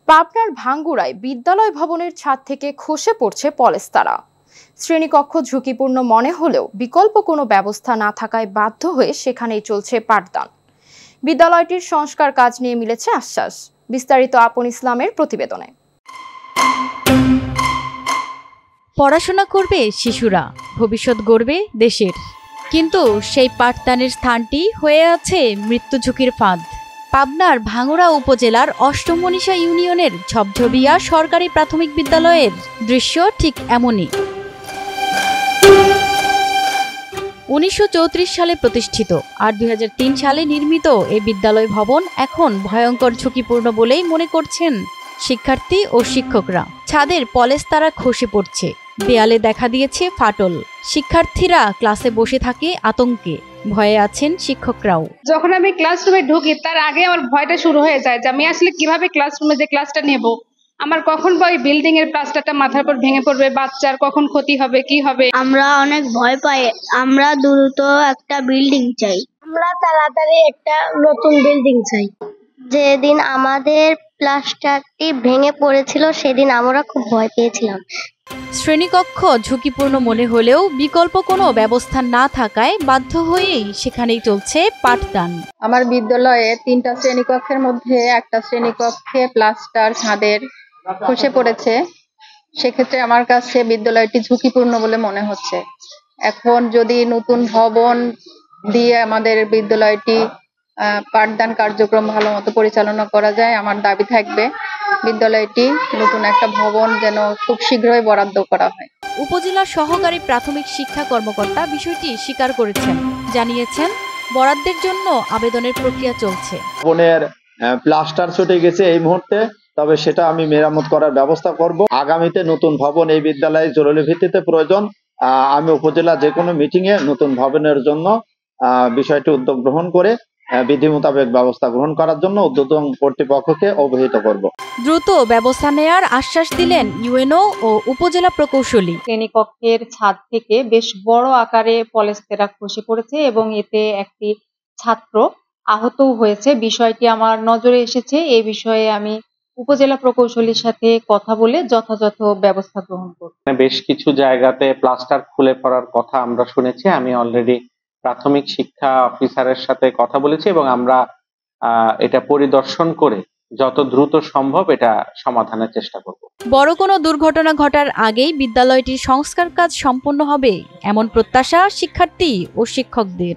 পাবনার ভাঙ্গুড়ায় বিদ্যালয় ভবনের ছাদ থেকে খসে পড়ছে পলেস্তারা। শ্রেণীকক্ষ ঝুঁকিপূর্ণ মনে হলেও বিকল্প কোনো ব্যবস্থা না থাকায় বাধ্য হয়ে সেখানেই চলছে পাঠদান। বিদ্যালয়টির সংস্কার কাজ নিয়ে মিলেছে আশ্বাস। বিস্তারিত আপন ইসলামের প্রতিবেদনে। পড়াশোনা করবে শিশুরা, ভবিষ্যৎ গড়বে দেশের, কিন্তু সেই পাঠদানের স্থানটি হয়ে আছে মৃত্যু ঝুঁকির ফাঁদ। পাবনার ভাঙ্গুড়া উপজেলার অষ্টমনীষা ইউনিয়নের ঝবঝবিয়া সরকারি প্রাথমিক বিদ্যালয়ের দৃশ্য ঠিক এমনই। 1934 সালে প্রতিষ্ঠিত আর 2003 সালে নির্মিত এই বিদ্যালয় ভবন এখন ভয়ঙ্কর ঝুঁকিপূর্ণ বলেই মনে করছেন শিক্ষার্থী ও শিক্ষকরা। ছাদের পলেস্তারা খসে পড়ছে, দেয়ালে দেখা দিয়েছে ফাটল। শিক্ষার্থীরা ক্লাসে বসে থাকে আতঙ্কে, ভয়ে আছেন শিক্ষকরাও। যখন আমি ক্লাসরুমে ঢুকি তার আগে আমার ভয়টা শুরু হয়ে যায় যে আমি আসলে কিভাবে ক্লাসরুমে যে ক্লাসটা নেব, আমার কখন ওই বিল্ডিং এর প্লাস্টারটা মাথার উপর ভেঙে পড়বে, বাচ্চার কখন ক্ষতি হবে, কি হবে। আমরা অনেক ভয় পাই। আমরা দ্রুত একটা বিল্ডিং চাই, আমরা তাড়াতাড়ি একটা নতুন বিল্ডিং চাই। যেদিন আমাদের প্লাস্টারটি ভেঙে পড়েছিল সেদিন আমরা খুব ভয় পেয়েছিলাম। শ্রেণীকক্ষ ঝুঁকিপূর্ণ মনে হলেও বিকল্প কোনো ব্যবস্থা না থাকায় বাধ্য হয়েই সেখানেই চলছে পাঠদান। আমার বিদ্যালয়ে 3টা শ্রেণীকক্ষের মধ্যে একটা শ্রেণীকক্ষে প্লাস্টার ছাদের খসে পড়েছে। সেক্ষেত্রে আমার কাছে বিদ্যালয়টি ঝুঁকিপূর্ণ বলে মনে হচ্ছে। এখন যদি নতুন ভবন দিয়ে আমাদের বিদ্যালয়টি পাঠদান কার্যক্রম ভালো মতো পরিচালনা করা যায়, আমার দাবি থাকবে বিদ্যালয়টি নতুন একটা ভবন যেন খুব শীঘ্রই বরাদ্দ করা হয়। উপজেলা সহকারী প্রাথমিক শিক্ষা কর্মকর্তা বিষয়টি স্বীকার করেছেন, জানিয়েছেন বরাদ্দের জন্য আবেদনের প্রক্রিয়া চলছে। ভবনের প্লাস্টার ছুটে গেছে এই মুহূর্তে, তবে সেটা আমি মেরামত করার ব্যবস্থা করব। আগামীতে নতুন ভবন এই বিদ্যালয়ে জরুরি ভিত্তিতে প্রয়োজন। আমি উপজেলা যে কোনো মিটিং এ নতুন ভবনের জন্য বিষয়টি উদ্যোগ গ্রহণ করে বিধি মোতাবেক ব্যবস্থা গ্রহণ করার জন্য ঊর্ধ্বতন কর্তৃপক্ষকে অবহিত করব। দ্রুত ব্যবস্থা নেয়ার আশ্বাস দিলেন ইউএনও ও উপজেলা প্রকৌশলী। শ্রেণীকক্ষের ছাদ থেকে বেশ বড় আকারে পলেস্তারা খসে পড়েছে এবং এতে একটি ছাত্র আহতও হয়েছে। বিষয়টি আমার নজরে এসেছে। এই বিষয়ে আমি উপজেলা প্রকৌশলীর সাথে কথা বলে যথাযথ ব্যবস্থা গ্রহণ করব। বেশ কিছু জায়গাতে প্লাস্টার খুলে পড়ার কথা আমরা শুনেছি। আমি অলরেডি প্রাথমিক শিক্ষা অফিসারের সাথে কথা বলেছি এবং আমরা এটা পরিদর্শন করে যত দ্রুত সম্ভব এটা সমাধানের চেষ্টা করব। বড় কোনো দুর্ঘটনা ঘটার আগেই বিদ্যালয়টির সংস্কার কাজ সম্পন্ন হবে এমন প্রত্যাশা শিক্ষার্থী ও শিক্ষকদের।